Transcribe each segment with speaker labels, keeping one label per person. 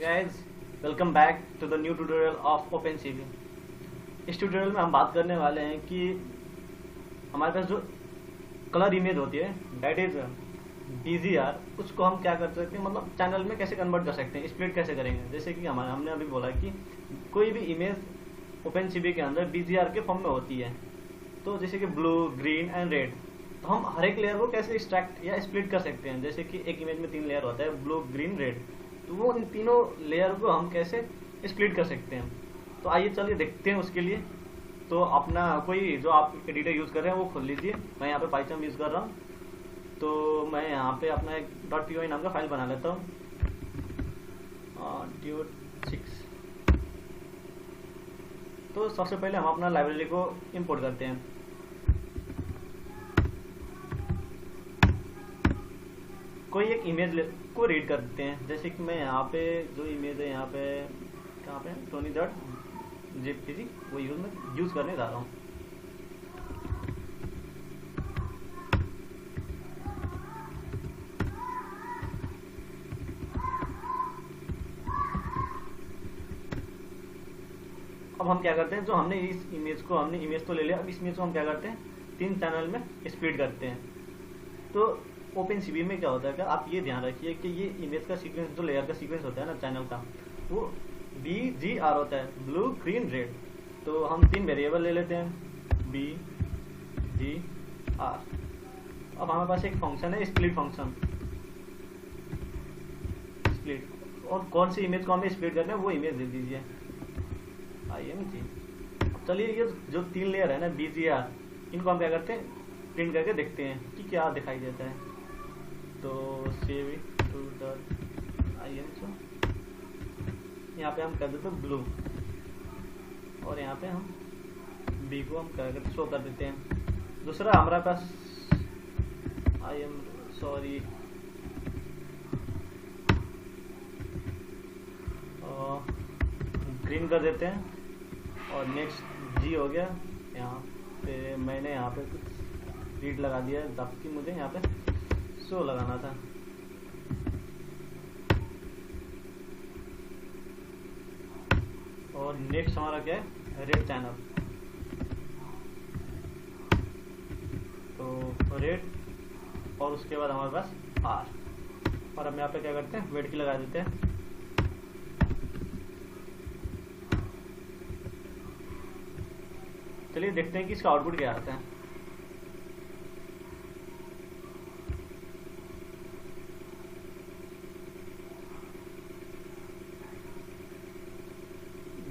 Speaker 1: guys, welcome back to the new tutorial of OpenCV। इस tutorial में हम बात करने वाले हैं कि हमारे पास जो कलर इमेज होती है दैट इज BGR, उसको हम क्या कर सकते हैं, मतलब चैनल में कैसे कन्वर्ट कर सकते हैं, स्प्लिट कैसे करेंगे। जैसे कि हमने अभी बोला कि कोई भी इमेज OpenCV के अंदर BGR के फॉर्म में होती है, तो जैसे कि ब्लू, ग्रीन एंड रेड, तो हम हर एक लेयर को कैसे एक्सट्रैक्ट या स्प्लिट कर सकते हैं। जैसे कि एक इमेज में 3 लेयर होता है, ब्लू, ग्रीन, रेड, तो वो इन तीनों लेयर को हम कैसे स्प्लिट कर सकते हैं। तो आइए चलिए देखते हैं उसके लिए। तो अपना कोई जो आप एडिटर यूज़ कर रहे हैं वो खोल लीजिए। मैं यहाँ पे पाइथन यूज़ कर रहा हूँ, तो मैं यहाँ पे अपना एक .py नाम का फाइल बना लेता हूँ, Dude6। तो सबसे पहले हम अपना लाइब्रेरी को इंपोर्ट करते हैं। कोई एक इमेज को रीड करते हैं। जैसे कि मैं यहाँ पे जो इमेज है, यहाँ पे कहाँ पे tony.jpg, वो यूज़ करने जा रहा हूँ। अब हम क्या करते हैं, जो हमने इस इमेज को इमेज तो ले लिया, अब इस इमेज को हम क्या करते हैं, 3 चैनल में स्प्लिट करते हैं। तो OpenCV में क्या होता है, आप ये ध्यान रखिए कि ये इमेज का सीक्वेंस, जो लेयर का सीक्वेंस होता है ना चैनल का, वो BGR होता है, ब्लू, ग्रीन, रेड। तो हम 3 वेरिएबल ले लेते हैं, BGR। अब हमारे पास एक फंक्शन है, स्प्लिट फंक्शन, स्प्लिट, और कौन सी इमेज को हमें स्प्लिट करना है वो इमेज दे दीजिए, IMG। चलिए ये जो 3 लेयर है ना BGR, इनको हम क्या करते हैं, प्रिंट करके देखते हैं कि क्या दिखाई देता है। तो save it to the IMG, यहाँ पे हम कर देते हैं ब्लू, और यहाँ पे हम B को हम कर शो कर देते हैं। दूसरा हमारे पास ग्रीन कर देते हैं, और नेक्स्ट G हो गया। यहाँ पे मैंने यहाँ पे कुछ रीड लगा दिया जबकि मुझे यहाँ पे शो लगाना था। और नेक्स्ट हमारा क्या है, रेड चैनल, तो रेड, और उसके बाद हमारे पास R। और हम यहाँ पे क्या करते हैं, वेट की लगा देते हैं। चलिए देखते हैं कि इसका आउटपुट क्या आता है।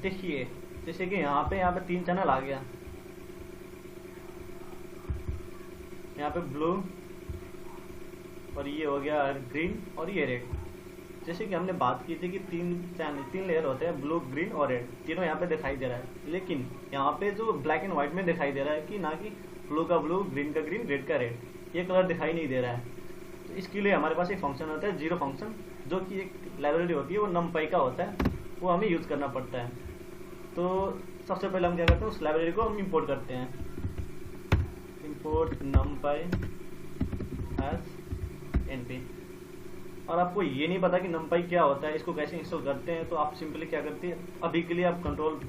Speaker 1: देखिए जैसे कि यहाँ पे 3 चैनल आ गया, यहाँ पे ब्लू, और ये हो गया ग्रीन, और ये रेड। जैसे कि हमने बात की थी कि 3 लेयर होते हैं, ब्लू, ग्रीन और रेड, तीनों यहाँ पे दिखाई दे रहा है। लेकिन यहाँ पे जो ब्लैक एंड व्हाइट में दिखाई दे रहा है कि ना कि ब्लू का ब्लू, ग्रीन का ग्रीन, रेड का रेड, ये कलर दिखाई नहीं दे रहा है। तो इसके लिए हमारे पास एक फंक्शन होता है, जीरो फंक्शन, जो कि एक लाइब्रेरी होती है, वो numpy का होता है, वो हमें यूज़ करना पड़ता है। तो सबसे पहले हम क्या करते हैं, उस लाइब्रेरी को हम इंपोर्ट करते हैं, इंपोर्ट numpy as np। और आपको ये नहीं पता कि numpy क्या होता है, इसको कैसे इंस्टॉल करते हैं, तो आप सिंपली क्या करते हैं, अभी के लिए आप कंट्रोल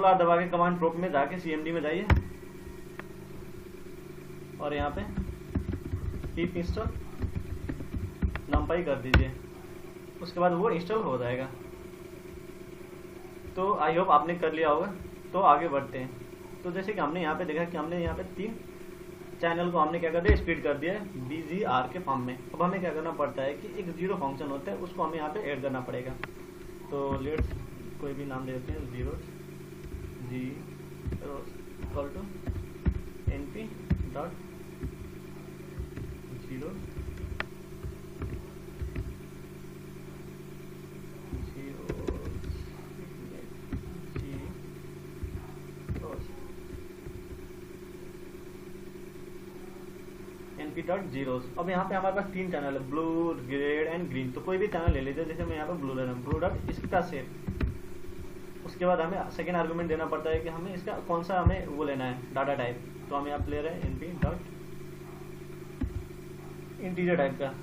Speaker 1: R दबा के कमांड प्रॉम्प्ट में जाके CMD में जाइए, और यहाँ पे pip इंस्टॉल numpy कर दीजिए। उसके बाद वो इंस्टॉल हो जाएगा। तो आई होप आपने कर लिया होगा। तो आगे बढ़ते हैं। तो जैसे कि हमने यहाँ पे देखा कि हमने यहाँ पे 3 चैनल को हमने क्या कर दिया, स्प्लिट कर दिया है BGR के फॉर्म में। अब हमें क्या करना पड़ता है कि एक जीरो फंक्शन होता है, उसको हमें यहाँ पे ऐड करना पड़ेगा। तो लेट्स कोई भी नाम देते हैं, zero equal to np dot zero .zeros। अब यहाँ पे हमारे पास 3 चैनल है, ब्लू, रेड एंड ग्रीन। तो कोई भी चैनल ले लीजिए, जैसे मैं यहाँ पे ब्लू ले रहा हूँ, ब्लू डॉट इसका सेट। उसके बाद हमें सेकेंड आर्गुमेंट देना पड़ता है कि हमें इसका कौन सा हमें वो लेना है, डाटा टाइप। तो हम यहाँ पे ले रहे हैं np डॉट इंटीजर टाइप का।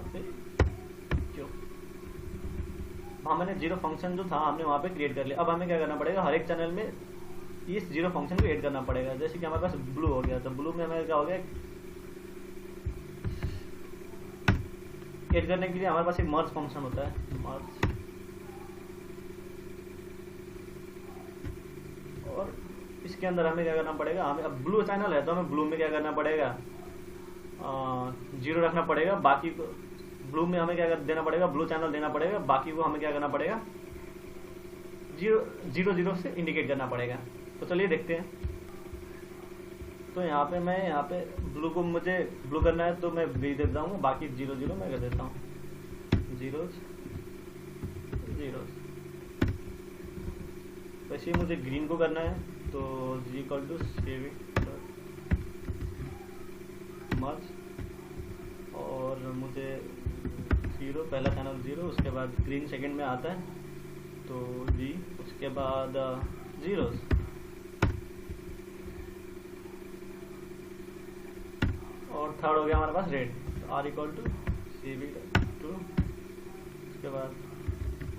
Speaker 1: पे क्यों, वहाँ मैंने जीरो फंक्शन जो था हमने वहाँ पे क्रिएट कर लिया। अब हमें क्या करना पड़ेगा, हर एक चैनल में इस जीरो फंक्शन को ऐड करना पड़ेगा। जैसे कि हमारे पास ब्लू हो गया, तो ब्लू में हमें क्या हो गया, ऐड करने के लिए हमारे पास एक मर्ज फंक्शन होता है, मर्ज। और इसके अंदर हमें क्या करना पड़ेगा, हमें अब ब्लू चैनल है तो हमें ब्लू में क्या करना पड़ेगा, जीरो रखना पड़ेगा। बाकी को ब्लू में हमें क्या देना पड़ेगा, ब्लू चैनल देना पड़ेगा। बाकी को हमें क्या करना पड़ेगा, जीरो जीरो से इंडिकेट करना पड़ेगा। तो चलिए देखते हैं। तो यहाँ पे मैं ब्लू को मुझे ब्लू करना है तो मैं बी देता हूँ, बाकी जीरो जीरो मैं कर देता हूँ, जीरो जीरो। वैसे ही मुझे ग्रीन को करना है तो जी इक्वल टू सेव मर्ज, और मुझे जीरो, पहला चैनल जीरो, उसके बाद ग्रीन सेकंड में आता है तो जी, उसके बाद जीरो, और थर्ड हो गया हमारे पास रेड, तो R equal to C B two, उसके बाद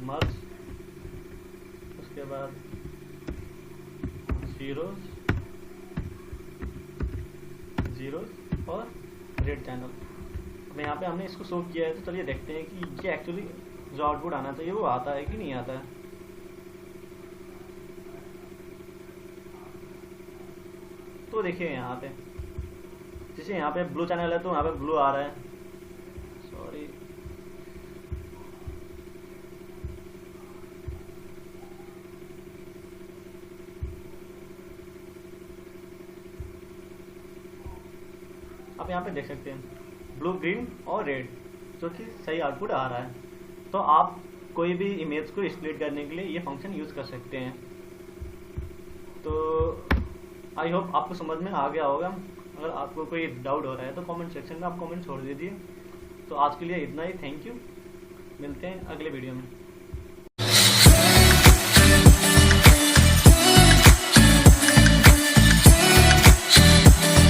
Speaker 1: मर्ज, उसके बाद जीरोस जीरोस और रेड चैनल। अब यहाँ पे हमने इसको शो किया है, तो चलिए देखते हैं कि ये एक्चुअली जो आउटपुट आना चाहिए वो आता है कि नहीं आता है। तो देखिए यहाँ पे, जैसे यहाँ पे ब्लू चैनल है तो यहाँ पे ब्लू आ रहा है, सॉरी आप यहाँ पे देख सकते हैं ब्लू, ग्रीन और रेड, जो कि सही आउटपुट आ रहा है। तो आप कोई भी इमेज को स्प्लिट करने के लिए ये फंक्शन यूज कर सकते हैं। तो आई होप आपको समझ में आ गया होगा। अगर आपको कोई डाउट हो रहा है तो कमेंट सेक्शन में आप कमेंट छोड़ दीजिए। तो आज के लिए इतना ही, थैंक यू, मिलते हैं अगले वीडियो में।